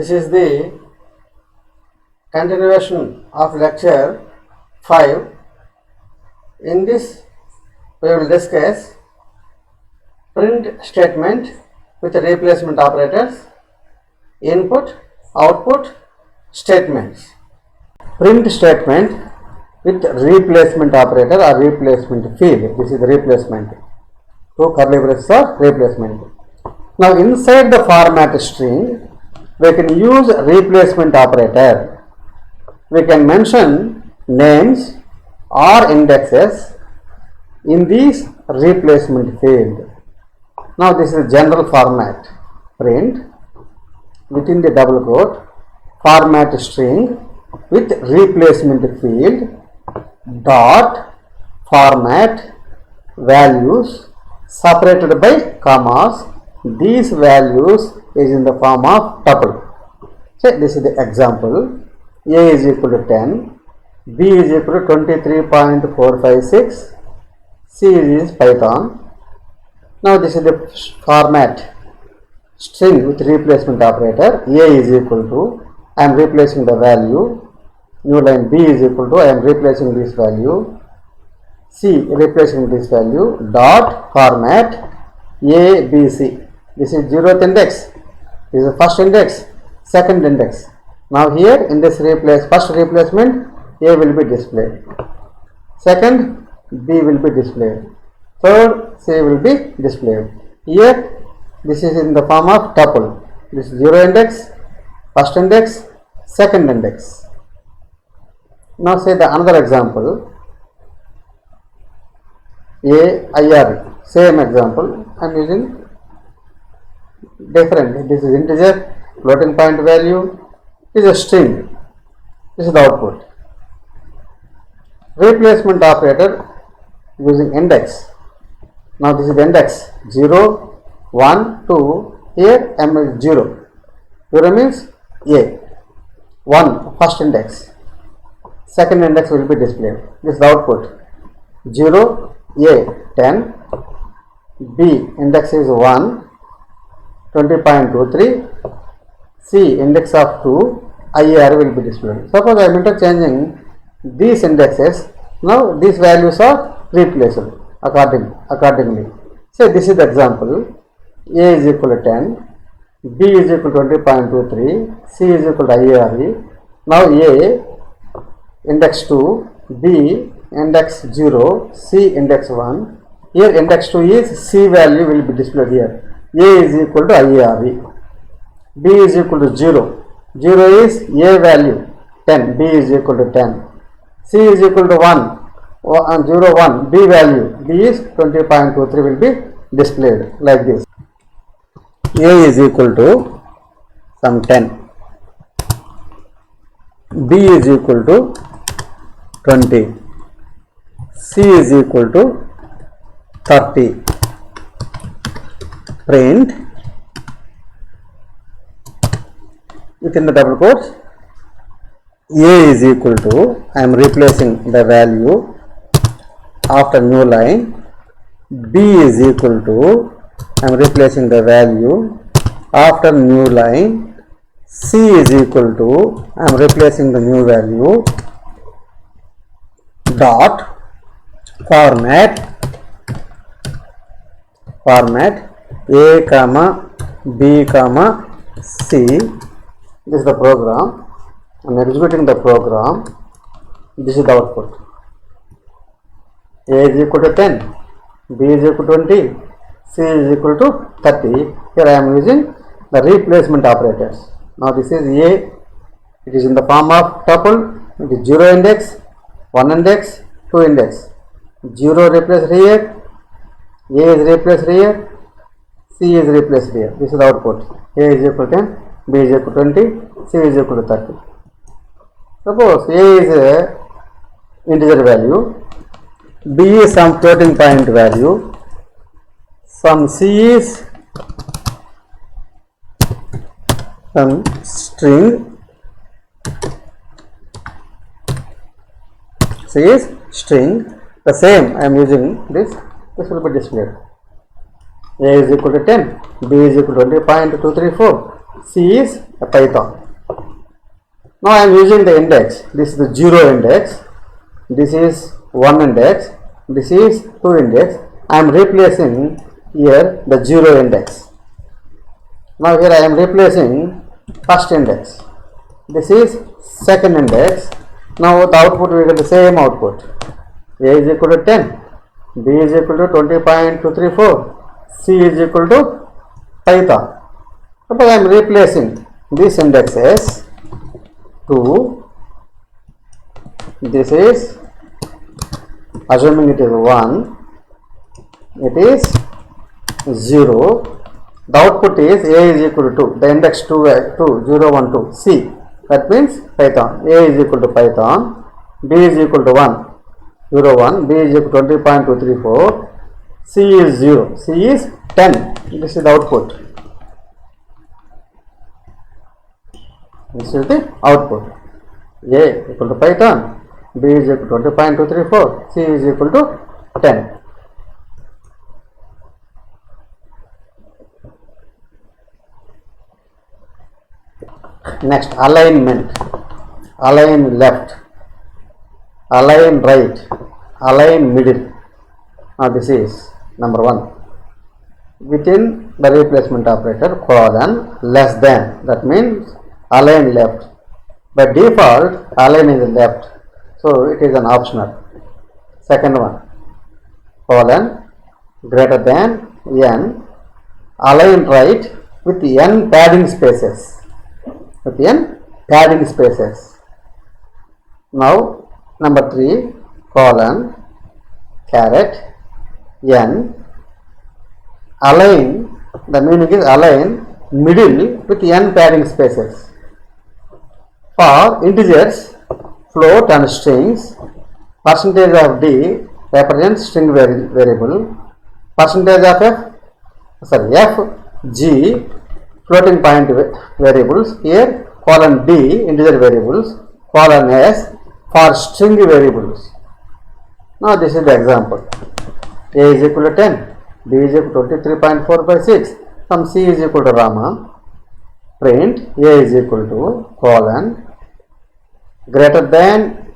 This is the continuation of lecture 5. In this we will discuss print statement with replacement operators, input, output statements. Print statement with replacement operator or replacement field. This is the replacement. Two curly braces are replacement. Now inside the format string we can use replacement operator. We can mention names or indexes in this replacement field. Now this is general format. Print within the double quote format string with replacement field dot format values separated by commas. These values is in the form of tuple. So this is the example. A is equal to 10, B is equal to 23.456, C is Python. Now this is the format string with replacement operator. A is equal to, I am replacing the value, new line B is equal to, I am replacing this value, C replacing this value, dot format A, B, C. This is 0th index, this is first index, second index. Now here in this first replacement A will be displayed, second B will be displayed, third C will be displayed. Here this is in the form of tuple. This is 0 index, first index, second index. Now say the another example, A, IR, same example. I am using different. This is integer, floating point value, is a string. This is the output. Replacement operator using index. Now this is the index 0, 1, 2. Here M is 0. 0 means A. 1 first index. Second index will be displayed. This is the output. 0, A 10, B index is 1, 20.23, C index of 2, IR will be displayed. Suppose I am interchanging these indexes. Now these values are replaceable accordingly. So this is the example. A is equal to 10, B is equal to 20.23, C is equal to IRE. Now A index 2, B index 0, C index 1. Here index 2 is C value will be displayed here. A is equal to IRE. B is equal to 0. 0 is A value 10. B is equal to 10. C is equal to 1. 0, 1. B value. B is 20.23 will be displayed like this. A is equal to some 10. B is equal to 20. C is equal to 30. Print within the double quotes A is equal to, I am replacing the value after new line, B is equal to, I am replacing the value after new line, C is equal to, I am replacing the new value, dot format A comma B comma C. This is the program. I am executing the program. This is the output. A is equal to 10, B is equal to 20, C is equal to 30. Here I am using the replacement operators. Now this is A. It is in the form of tuple. It is 0 index, 1 index, 2 index. 0 replaced here, A is replaced here, C is replaced here. This is the output. A is equal to 10, B is equal to 20, C is equal to 30. Suppose A is a integer value, B is some floating point value, some C is some string, C is string. The same I am using this will be displayed. A is equal to 10, B is equal to 20.234, C is a Python. Now I am using the index. This is the 0 index. This is 1 index. This is 2 index. I am replacing here the 0 index. Now here I am replacing first index. This is second index. Now the output we get the same output. A is equal to 10. B is equal to 20.234. C is equal to Python. Suppose I am replacing these indexes to, this is, assuming it is 1, it is 0. The output is A is equal to 2, the index 2, 0, 1, 2, C. That means Python. A is equal to Python, B is equal to 1, 0, 1, B is equal to 20.234, C is 0, C is 10. This is the output. This is the output. A equal to Python, B is equal to 20.234, C is equal to 10. Next, alignment. Align left, align right, align middle. Now this is number 1. Within the replacement operator, colon, less than, that means align left. By default, align is left, so it is an optional. Second one, colon, greater than n, align right with n padding spaces. With n padding spaces. Now number 3, colon, caret, n, align, the meaning is align middle with n padding spaces. For integers, float and strings, percentage of d represents string variable, percentage of f, g, floating point variables, here colon d integer variables, colon s for string variables. Now this is the example. A is equal to 10, B is equal to 23.4/6, from C is equal to Rama. Print A is equal to colon greater than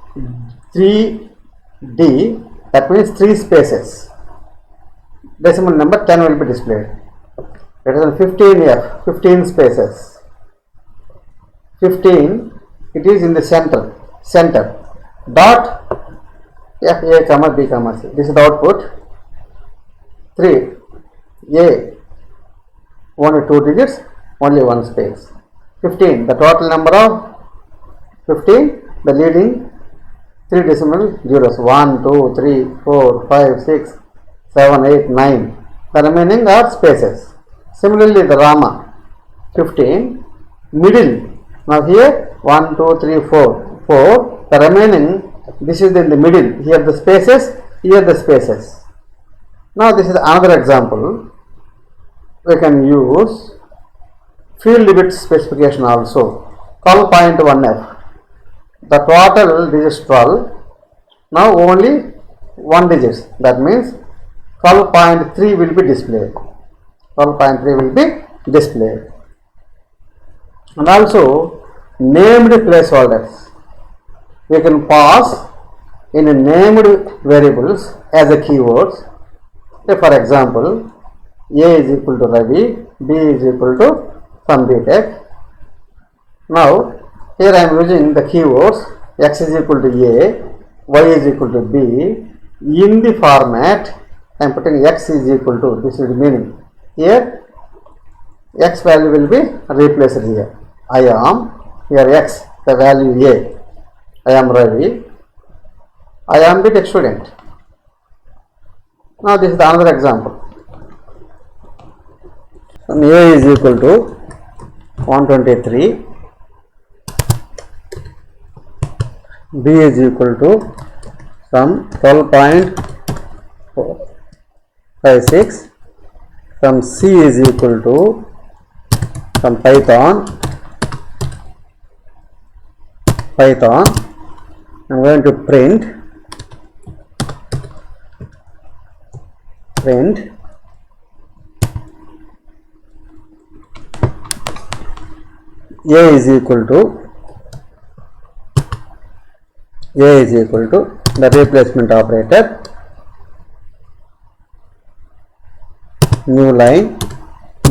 3D, that means 3 spaces. Decimal number 10 will be displayed. Greater than 15F, 15 spaces. 15, it is in the center. Dot F A comma B comma C. This is the output. 3 A, only 2 digits, only 1 space. 15, the total number of 15, the leading 3 decimal zeros, 1, 2, 3, 4, 5, 6, 7, 8, 9. The remaining are spaces. Similarly, the Rama 15, middle. Now here 1, 2, 3, 4, 4. The remaining, this is in the middle. Here the spaces, here the spaces. Now this is another example. We can use field bit specification also. 12.1F. The total digits 12. Now only 1 digit. That means 12.3 will be displayed. 12.3 will be displayed. And also named placeholders. We can pass in named variables as a keywords. Say for example, A is equal to Ravi, B is equal to some BTech. Now here I am using the keywords X is equal to A, Y is equal to B. In the format I am putting X is equal to, this is the meaning. Here X value will be replaced here. I am, here X, the value A. I am Ravi. I am the tech student. Now this is the another example. A is equal to 123, B is equal to some 12.56, some C is equal to some Python. I am going to print A is equal to the replacement operator, new line.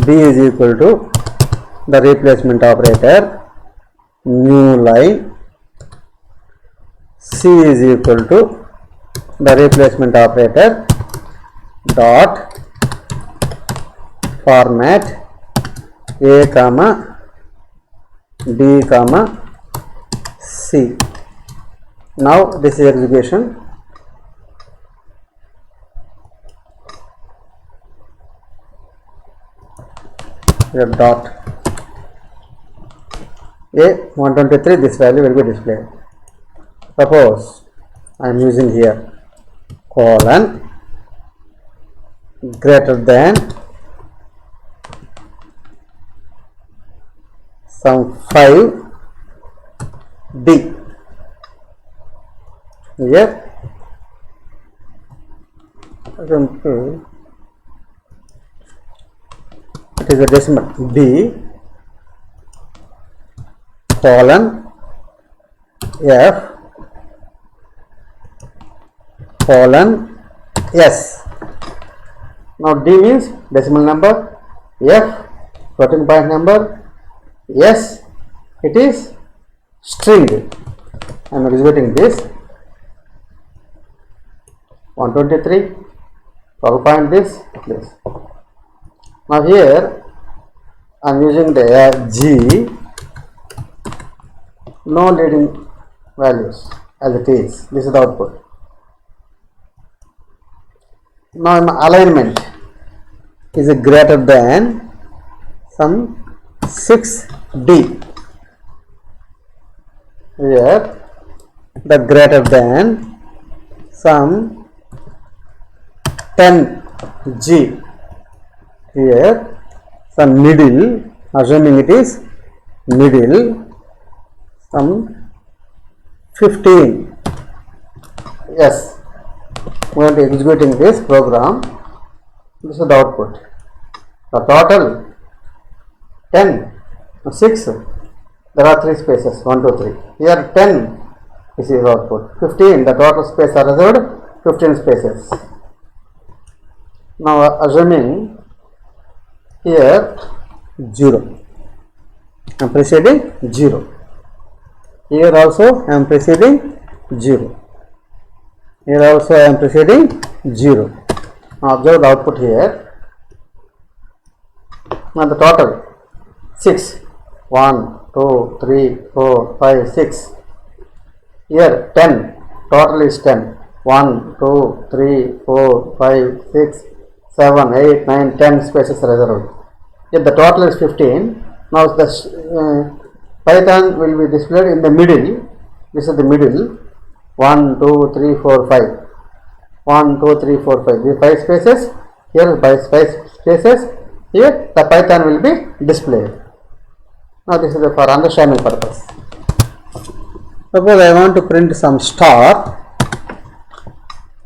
B is equal to the replacement operator, new line. C is equal to the replacement operator, dot, format A comma B comma C. Now this is execution. Here dot A 123, this value will be displayed. Suppose I am using here colon greater than some 5D. Here it is a decimal D colon F colon S. Now D means decimal number, F floating point number, S it is string. I am executing this 123, 12 point this. Now here I am using the G, no leading values as it is. This is the output. Now my alignment is greater than some 6D. Here the greater than some 10G. Here some middle, assuming it is middle, some 15. Yes, we are executing this program. This is the output. The total 10, 6, there are 3 spaces, 1, 2, 3. Here 10, this is output. 15, the total space are reserved 15 spaces. Now assuming here 0, I am preceding 0. Here also I am preceding 0. Here also I am preceding 0. Now observe the output here. Now the total 6, 1, 2, 3, 4, 5, 6. Here 10, total is 10. 1, 2, 3, 4, 5, 6, 7, 8, 9, 10 spaces are reserved. If the total is 15, now the Python will be displayed in the middle. This is the middle. 1, 2, 3, 4, 5. 1, 2, 3, 4, 5. These 5 spaces. Here 5 spaces. Here the Python will be displayed. Now this is for understanding purpose. Suppose I want to print some star.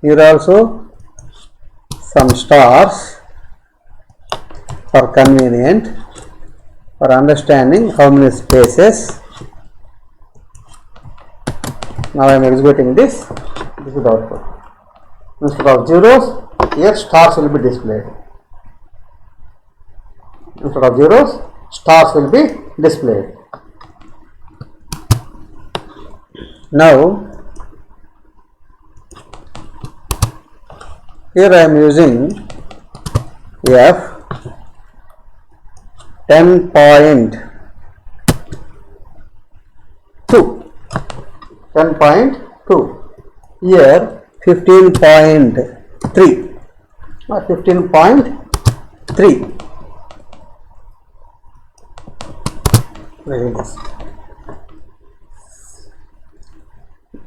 Here also some stars for convenient, for understanding how many spaces. Now I am executing this. This is the output. Instead of zeros, here stars will be displayed. Instead of zeros, stars will be displayed. Now here I am using F 10.2. 10.2. Here 15.3. 15.3.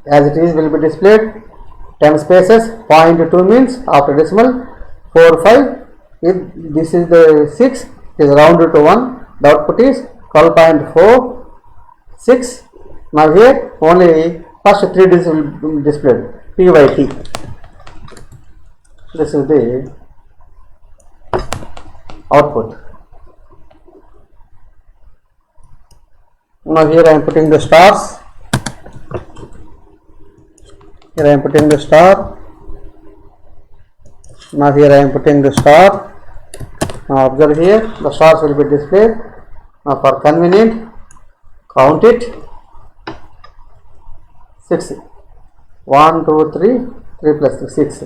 As it is will be displayed 10 spaces. 0.2 means after decimal 4, 5. If this is the 6, it is rounded to 1. The output is 12.4, 6. Now here only first 3 digits will be displayed. P by T. This is the output. Now here I am putting the stars. Here I am putting the star. Now here I am putting the star. Now observe here, the stars will be displayed. Now for convenient, count it. 6. 1, 2, 3, 3 plus 6.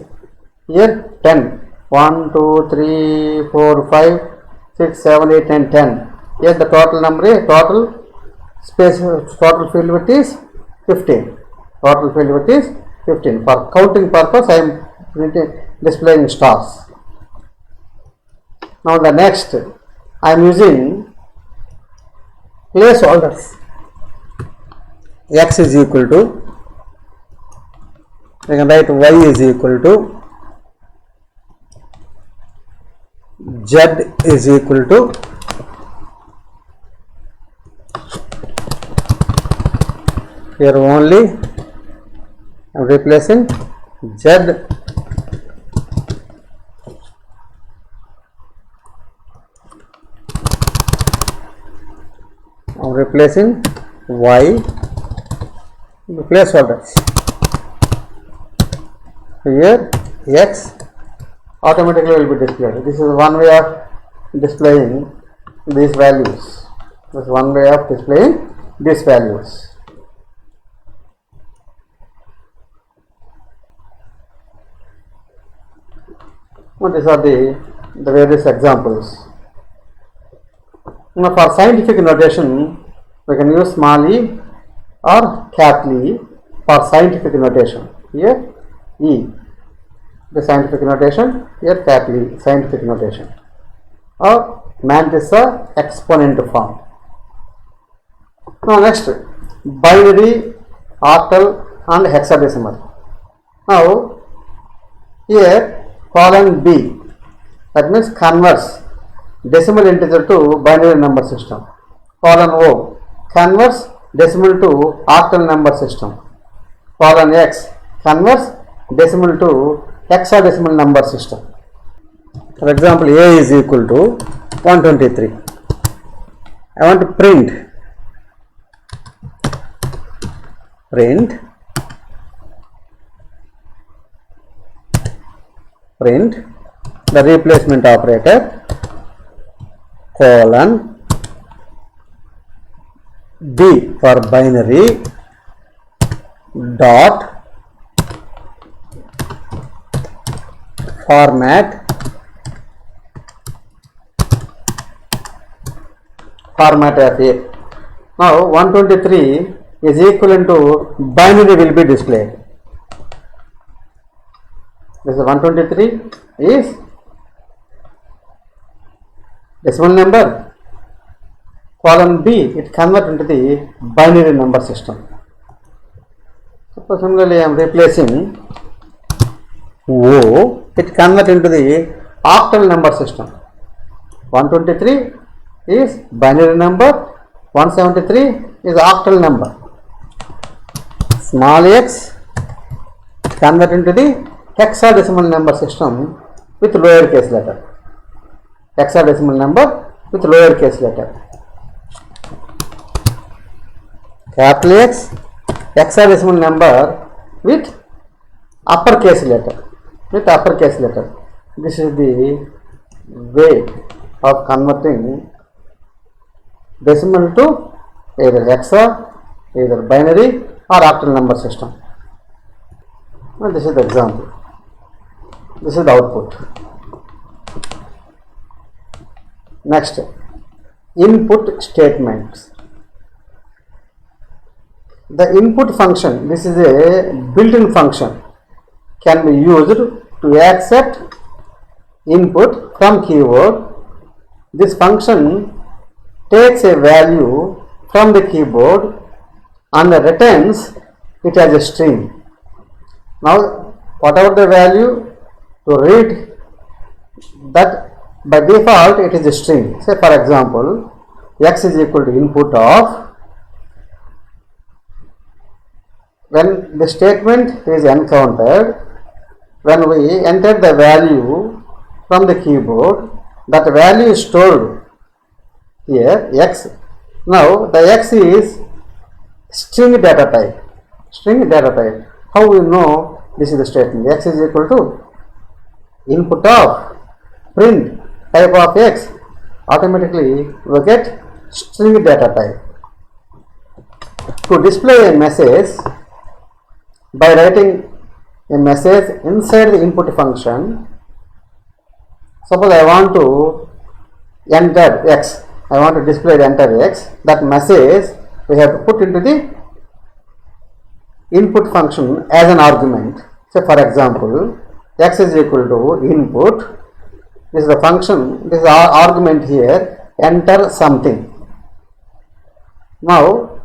Here 10. 1, 2, 3, 4, 5, 6, 7, 8, 9, 10. Here the total number, total space, total field width is 15. Total field width is 15. For counting purpose, I am displaying stars. Now the next, I am using placeholders. X is equal to, we can write y is equal to, z is equal to, here only I am replacing z, I am replacing y, the placeholders. Here x automatically will be displayed. This is one way of displaying these values. This is one way of displaying these values. Now these are the various examples. Now for scientific notation, we can use small e or capital E for scientific notation. Here E, the scientific notation, here capital E, scientific notation. Or Mantis exponent form. Now next, binary, octal and hexadecimal. Now here column B, that means converts decimal integer to binary number system. Column O, converts decimal to octal number system. Column X, converts decimal to hexadecimal number system. For example, A is equal to 123. I want to print the replacement operator colon B for binary dot format of A. Now 123 is equivalent to binary will be displayed. This is 123 is decimal number. Column B, it converts into the binary number system. Suppose similarly I am replacing O, it converts into the octal number system. 123 is binary number, 173 is octal number. Small x convert into the hexadecimal number system with lowercase letter. Hexadecimal number with lowercase letter. Capital X, hexadecimal number with uppercase letter. This is the way of converting decimal to either hexa, either binary or octal number system. Well, this is the example. This is the output. Next, input statements. The input function, this is a built-in function, can be used to accept input from keyboard. This function takes a value from the keyboard and returns it as a string. Now whatever the value to read, that by default it is a string. Say for example, x is equal to input of, when the statement is encountered, when we enter the value from the keyboard, that value is stored here, x Now the X is string data type. String data type. How we know this is the statement? X is equal to input of print type of X. Automatically we get string data type. To display a message by writing a message inside the input function, suppose I want to enter X, I want to display the enter X, that message we have to put into the input function as an argument. So for example, X is equal to input, this is the function, this is our argument here, enter something. Now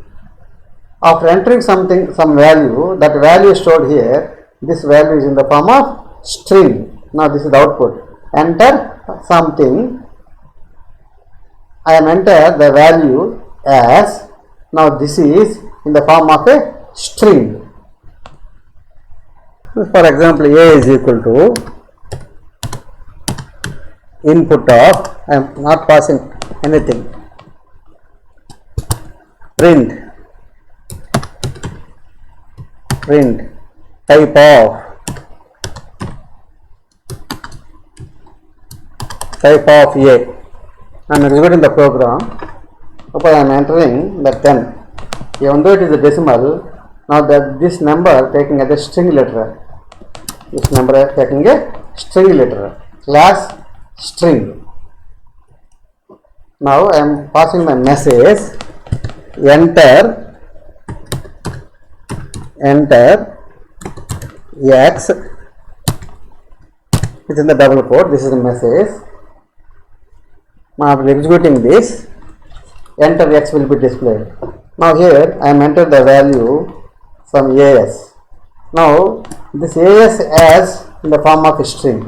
after entering something, some value, that value is stored here, this value is in the form of string. Now this is the output, enter something, I am enter the value as, now this is in the form of a string. For example, A is equal to input of, I am not passing anything, print type of A. I am executing the program. Suppose I am entering the 10. Even though it is a decimal, now that this number taking as a string letter. This number is taking a string letter. Class string. Now I am passing my message. Enter X. It's in the double quote. This is the message. Now after executing this, enter X will be displayed. Now here I am entered the value from AS. Now this AS as in the form of a string.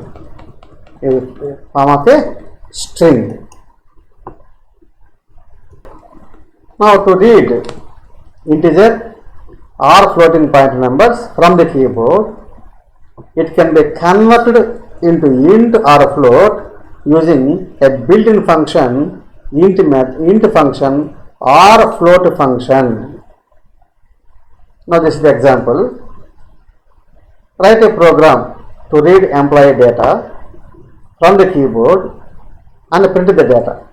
Now to read integer or floating point numbers from the keyboard, it can be converted into int or float using a built-in function, int function or float function. Now this is the example. Write a program to read employee data from the keyboard and print the data.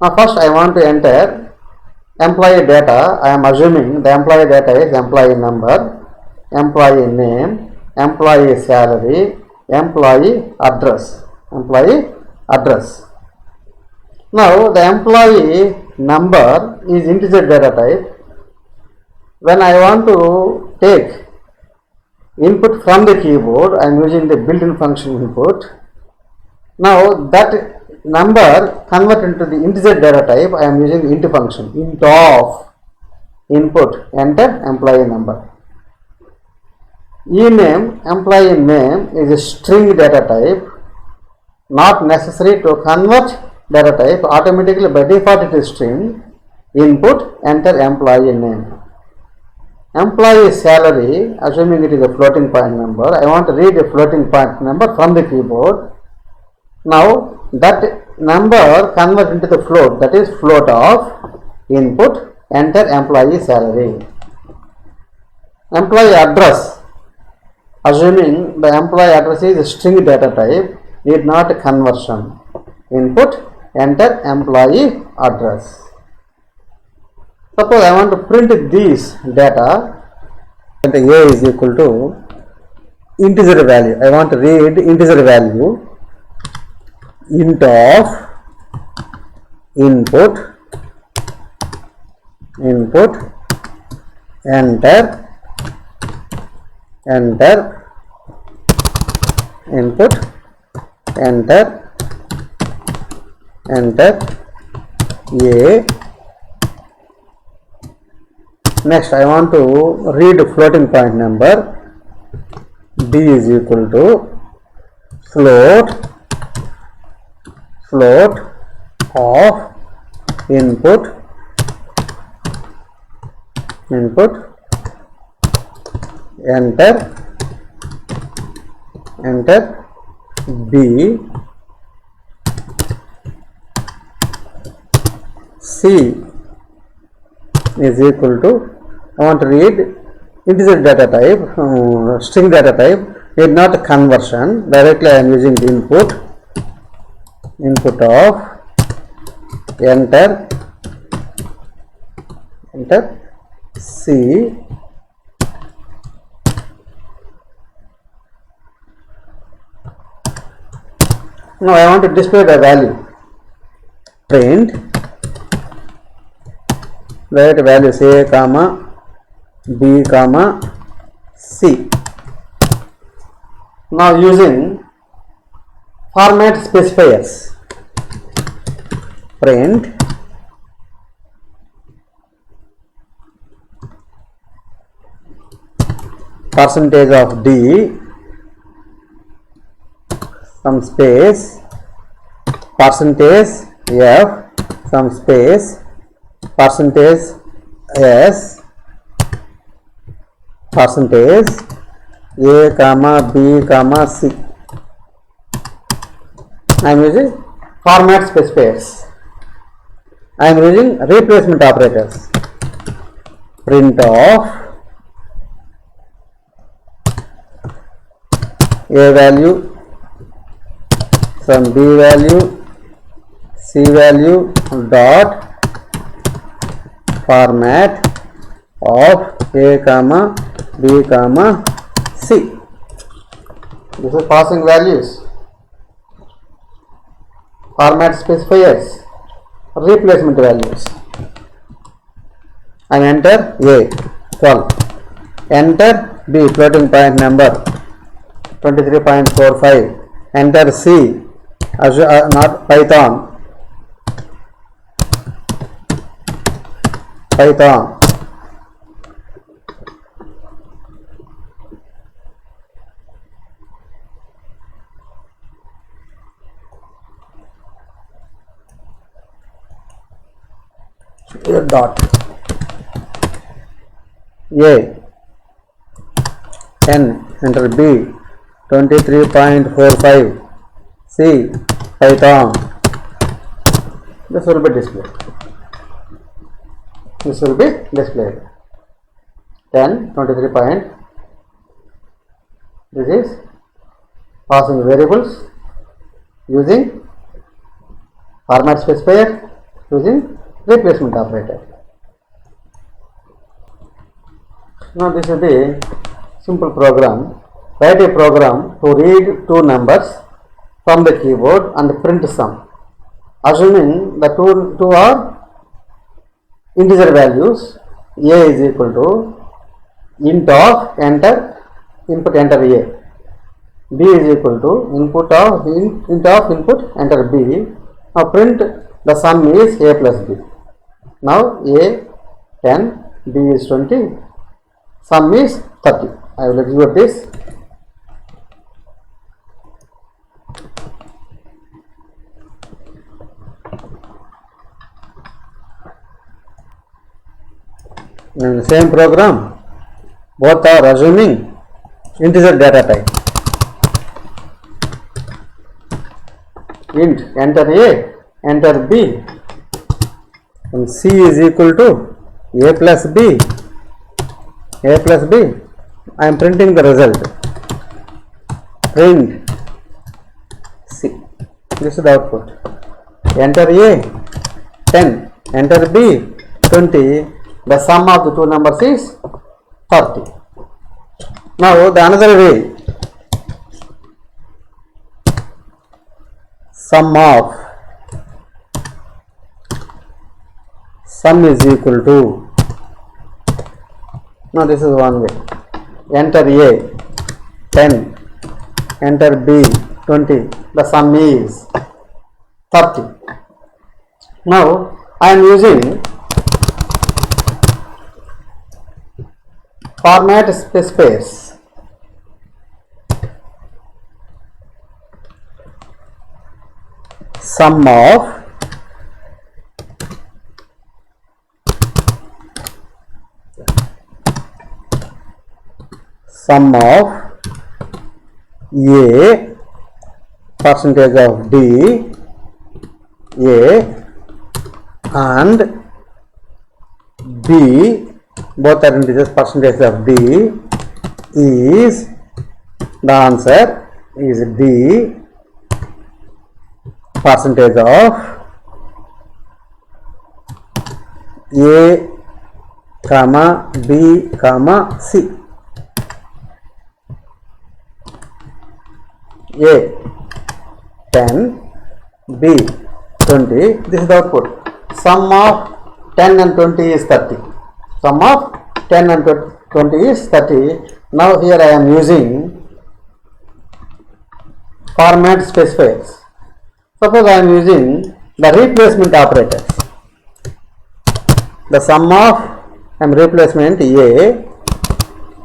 Now first I want to enter employee data. I am assuming the employee data is employee number, employee name, employee salary, employee address. Now the employee number is integer data type. When I want to take input from the keyboard, I am using the built-in function input. Now that number converted into the integer data type, I am using the int function, int of input, enter employee number. Ename, employee name is a string data type, not necessary to convert data type, automatically by default it is string, input, enter employee name. Employee salary, assuming it is a floating point number, I want to read a floating point number from the keyboard. Now that number convert into the float, that is float of input, enter employee salary. Employee address, assuming the employee address is a string data type, need not conversion, input, enter employee address. Suppose I want to print this data, and A is equal to integer value. I want to read integer value, int of input, enter input, enter A. Next I want to read floating point number, D is equal to float of input, enter B. C is equal to, I want to read integer data type, string data type, is not conversion. Directly I am using the input of enter C. Now I want to display the value. Print that value A comma B comma C. Now using format specifiers, print percentage of D, some space, percentage F, some space, percentage S, percentage A comma B comma C. I am using format specifiers. I am using replacement operators. Print of A value, some B value, C value dot format of A comma B comma C. This is passing values. Format specifiers, replacement values. And enter A 12, enter B floating point number 23.45, enter C not Python dot A N, enter B 23.45, C Python. This will be displayed. 10, 23 point. This is passing variables using format specifier, using replacement operator. Now this is the simple program. Write a program to read two numbers from the keyboard and print sum. Assuming the two are integer values, A is equal to int of enter, input enter A. B is equal to input of int of input enter B. Now print the sum is A plus B. Now A 10, B is 20, sum is 30. I will execute this. In the same program, both are assuming integer data type. Int enter A, enter B, and C is equal to A plus B. I am printing the result. Print C. This is the output. Enter A 10, enter B 20. The sum of the two numbers is 30. Now the another way, sum is equal to, now this is one way, enter A 10, enter B 20, the sum is 30. Now I am using format specifiers. Sum of A percentage of D A and B, both are integers, percentage of D is, the answer is D, percentage of A, comma B, comma C. A 10, B 20. This is the output. Sum of 10 and 20 is 30. Sum of 10 and 20 is 30. Now here I am using format specifiers. Suppose I am using the replacement operators. The sum of replacement A,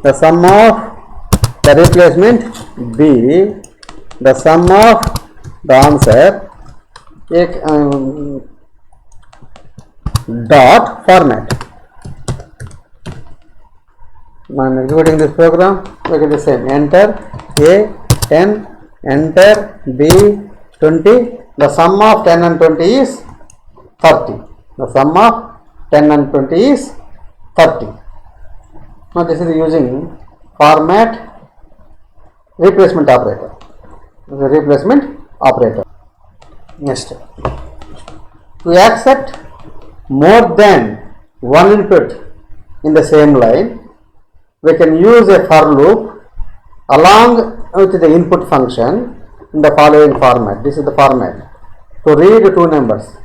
the sum of the replacement B, the sum of the answer dot format. I am executing this program. We get the same. Enter A 10, enter B 20. The sum of 10 and 20 is 30. The sum of 10 and 20 is 30. Now this is using format replacement operator. This is a replacement operator. Next, to accept more than one input in the same line, we can use a for loop along with the input function in the following format. This is the format. To read two numbers,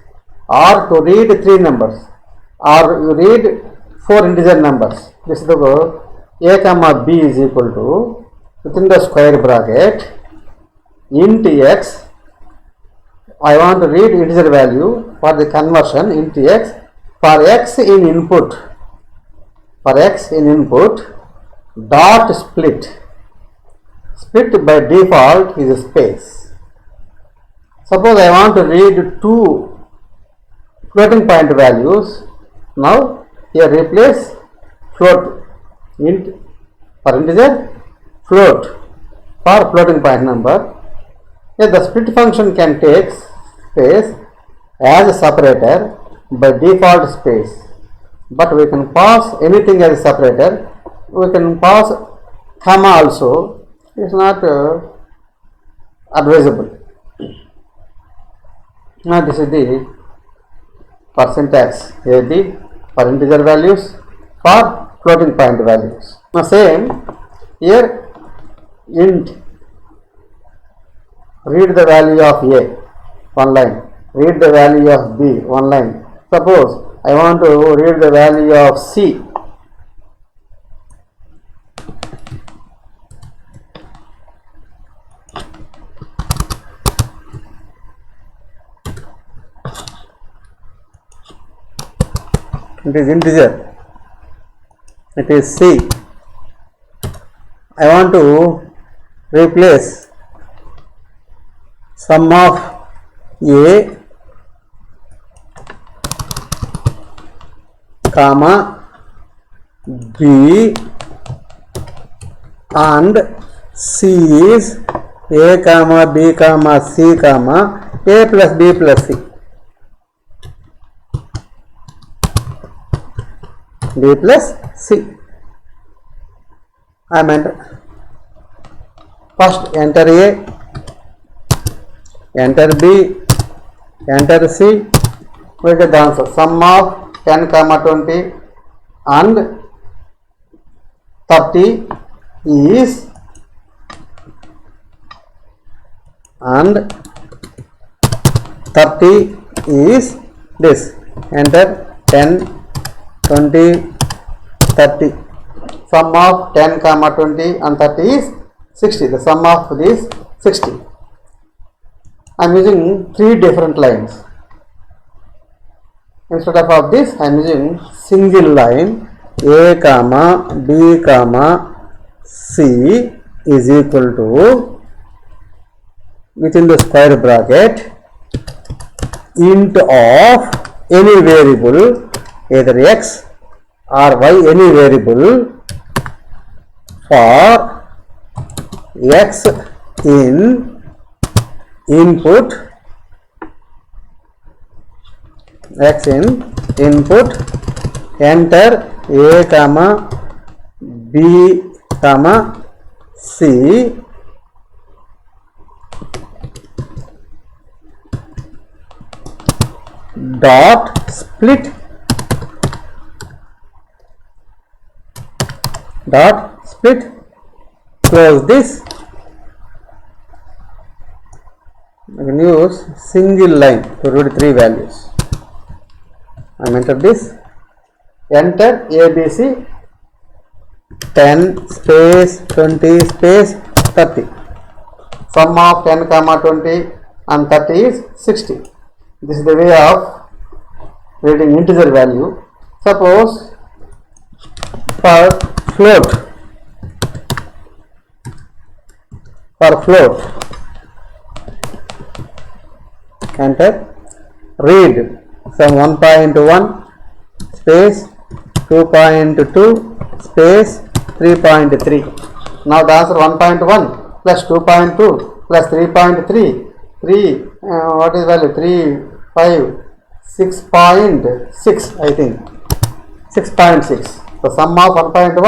or to read three numbers, or you read four integer numbers. This is the A comma B is equal to, within the square bracket, int x. I want to read integer value for the conversion int x. For x in input, dot split. Split by default is a space. Suppose I want to read two floating point values. Now here replace float int for integer, float for floating point number. Here the split function can take space as a separator by default space, but we can pass anything as a separator. We can pass comma also. It is not advisable. Now this is the for syntax AB for integer values, for floating point values. Now same here, int read the value of A, one line, read the value of B, one line. Suppose I want to read the value of C. It is integer, it is C. I want to replace sum of A comma B and C is A comma B comma C comma A plus B plus C. B plus C. I am first enter A, enter B, enter C. We get the answer. Sum of 10 comma 20 and 30 is, and 30 is this. Enter 10, 20, 30. Sum of 10 comma 20 and 30 is 60. The sum of this 60. I am using three different lines. Instead of this, I am using single line. A comma B comma C is equal to, within the square bracket, int of any variable, either x or y, any variable, for x in input, enter a comma b comma c dot split close this. I can use single line to read 3 values. I enter this. Enter ABC 10 space 20 space 30. Sum of 10 comma 20 and 30 is 60. This is the way of reading integer value. Suppose for float, enter read some 1.1 space 2.2 space 3.3. Now the answer 1.1 plus 2.2 plus 3.3 what is value 3 5 6.6 I think 6.6. The sum of 1.1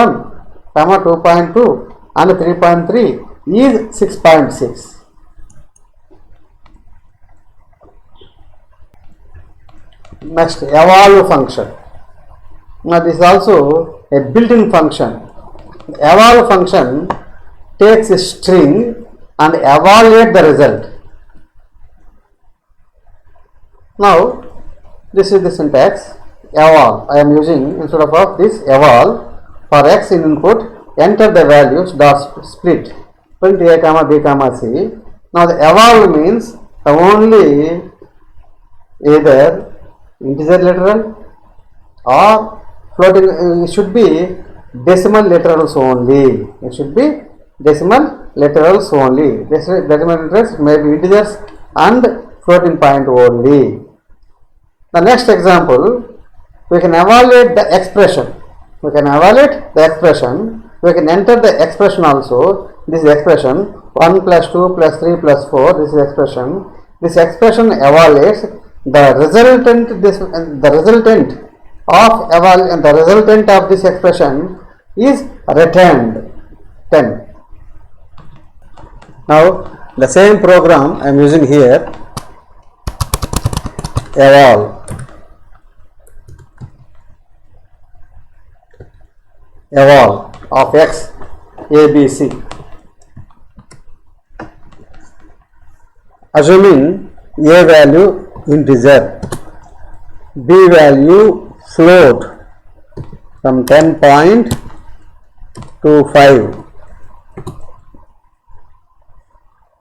comma 2.2 and 3.3 is 6.6. Next, eval function. Now this is also a built-in function. The eval function takes a string and evaluate the result. Now this is the syntax eval. I am using instead of this eval for x in input, enter the values dot split print a comma b comma c. Now the eval means the only either integer literal or floating. It should be decimal literals only. It should be decimal literals only. Decimal literals may be integers and floating point only. The next example, we can evaluate the expression. We can enter the expression also. This is expression 1 plus 2 plus 3 plus 4. This is expression. This expression evaluates the resultant of this expression is returned 10. Now the same program I am using here, eval of x ABC, assuming a value integer, b value float from 10.25,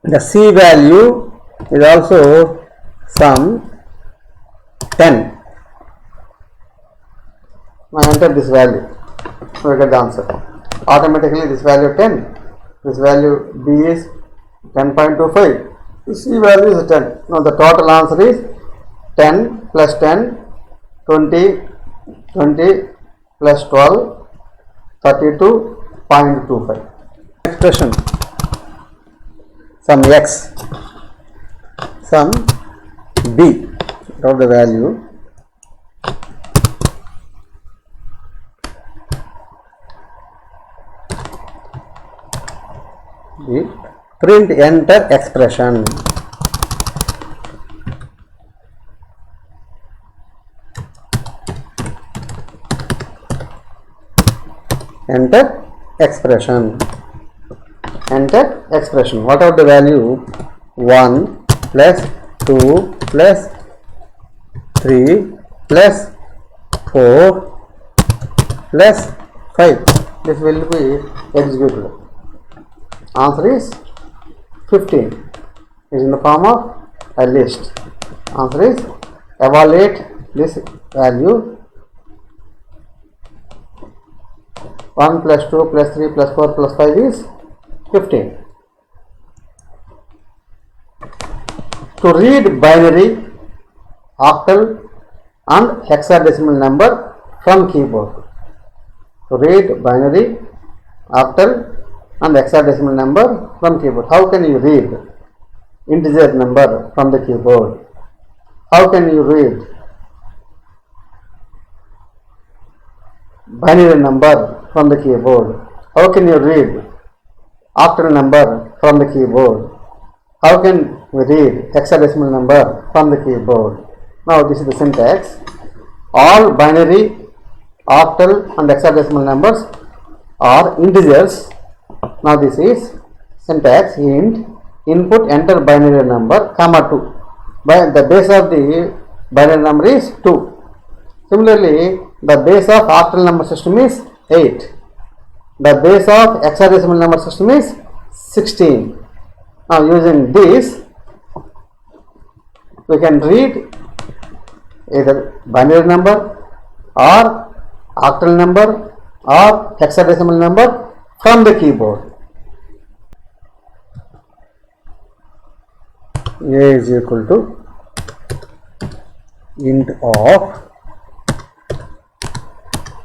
the c value is also some 10. Now enter this value, so we get the answer. Automatically this value 10, this value b is 10.25, c value is 10. Now the total answer is 10 plus 10, 20 plus 12, 32.25. Expression some x, some b, without the value, print enter expression. Enter expression. What are the value? 1 plus 2 plus 3 plus 4 plus 5. This will be executed. Answer is 15. Is in the form of a list. Answer is evaluate this value. 1 plus 2 plus 3 plus 4 plus 5 is 15. To read binary, octal and hexadecimal number from keyboard. To read binary, octal and hexadecimal number from keyboard. How can you read integer number from the keyboard? How can you read binary number from the keyboard? How can you read octal number from the keyboard? How can we read hexadecimal number from the keyboard? Now this is the syntax. All binary, octal and hexadecimal numbers are integers. Now this is syntax. Int input enter binary number comma 2. By the base of the binary number is 2. Similarly, the base of octal number system is 8. The base of hexadecimal number system is 16. Now using this, we can read either binary number or octal number or hexadecimal number from the keyboard. A is equal to int of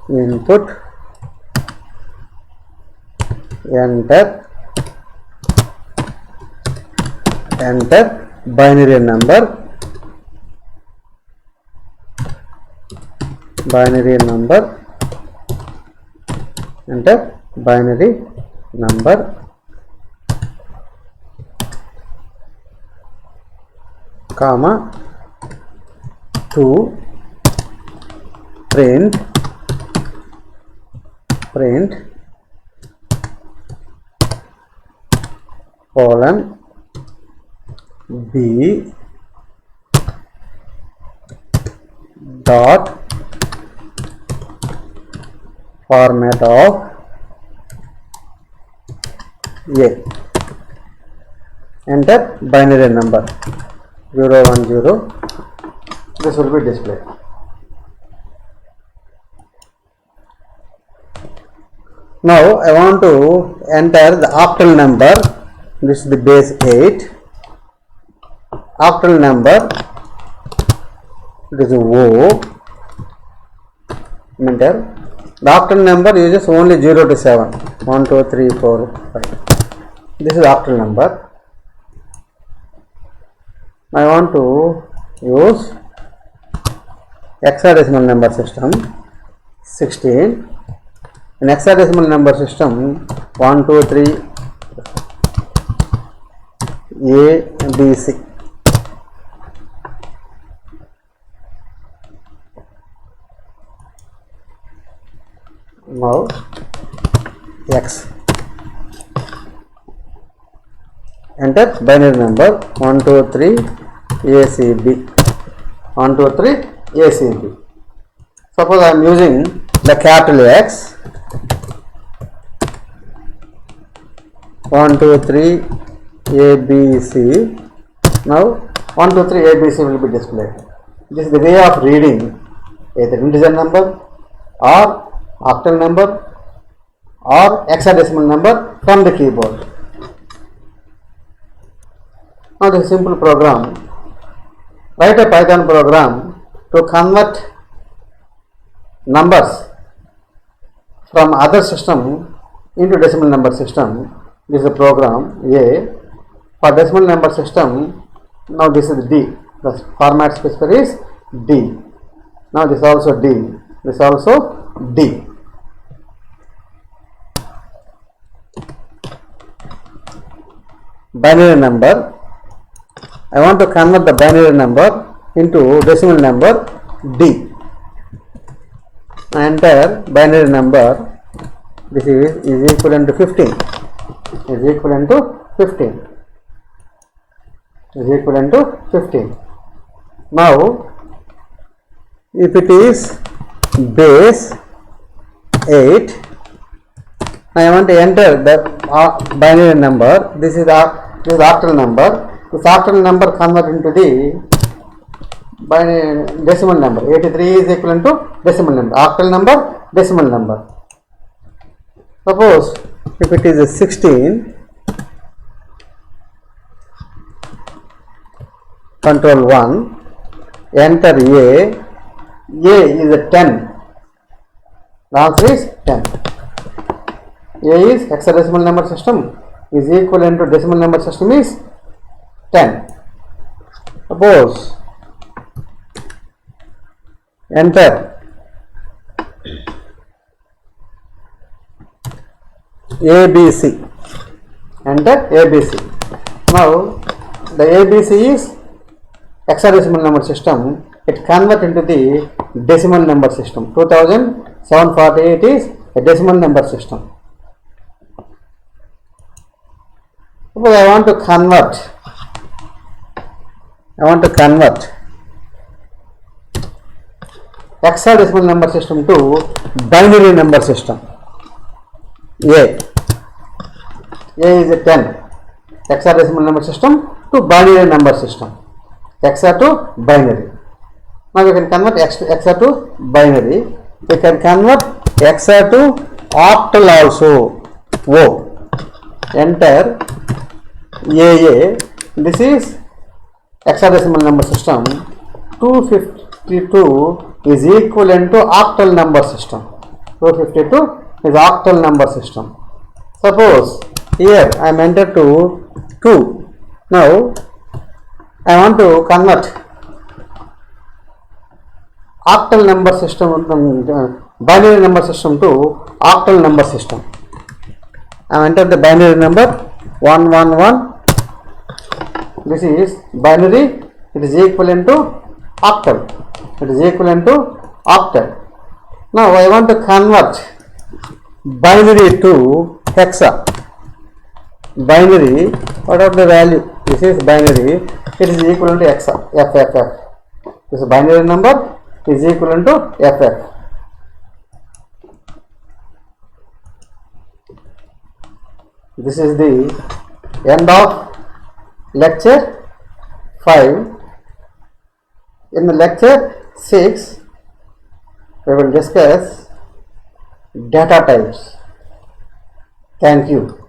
input enter binary number enter binary number comma 2 print colon b dot format of A. Enter binary number 010. This will be displayed. Now I want to enter the octal number. This is the base 8. Octal number, it is O. Enter. The octal number uses only 0 to 7. 1, 2, 3, 4, 5. This is octal number. I want to use hexadecimal number system 16. In hexadecimal number system 1, 2, 3, A, B, C. Now X. Enter binary number 1, 2, 3, ACB. 1, 2, 3, ACB. Suppose I am using the capital X. 1, 2, 3, ABC. Now 1, 2, 3, ABC will be displayed. This is the way of reading either integer number or octal number or hexadecimal number from the keyboard. Now this simple program. Write a Python program to convert numbers from other system into decimal number system. This is a program A. For decimal number system, now this is D. The format specifier is D. Now this also D. This also D. Binary number. I want to convert the binary number into decimal number D. Enter binary number. This is equivalent to 15. Is equivalent to 15. Is equivalent to 15. Now, if it is base 8, I want to enter the binary number. This is octal number. This octal number convert into the binary decimal number. 83 is equivalent to decimal number. Octal number, decimal number. Suppose if it is a 16, control 1, enter A. A is a 10. The answer is 10. A is hexadecimal number system, is equivalent to decimal number system is 10. Suppose enter ABC. Enter ABC. Now the ABC is hexadecimal number system. It convert into the decimal number system. 2748 is a decimal number system. Suppose I want to convert hexadecimal number system to binary number system. A is a 10. Hexadecimal number system to binary number system. Hexa to binary. Now we can convert hexa to binary. We can convert hexa to octal also. O. Enter AA. This is hexadecimal number system. 252 is equivalent to octal number system. 252 is octal number system. Suppose here I am entered to 2. Now I want to convert octal number system, binary number system to octal number system. I have entered the binary number 111. This is binary. It is equivalent to octal. It is equivalent to octal. Now I want to convert binary to hexa. Binary, what are the value? This is binary. It is equivalent to hexa. FFF. This binary number is equivalent to FF. This is the end of lecture 5. In the lecture 6, we will discuss data types. Thank you.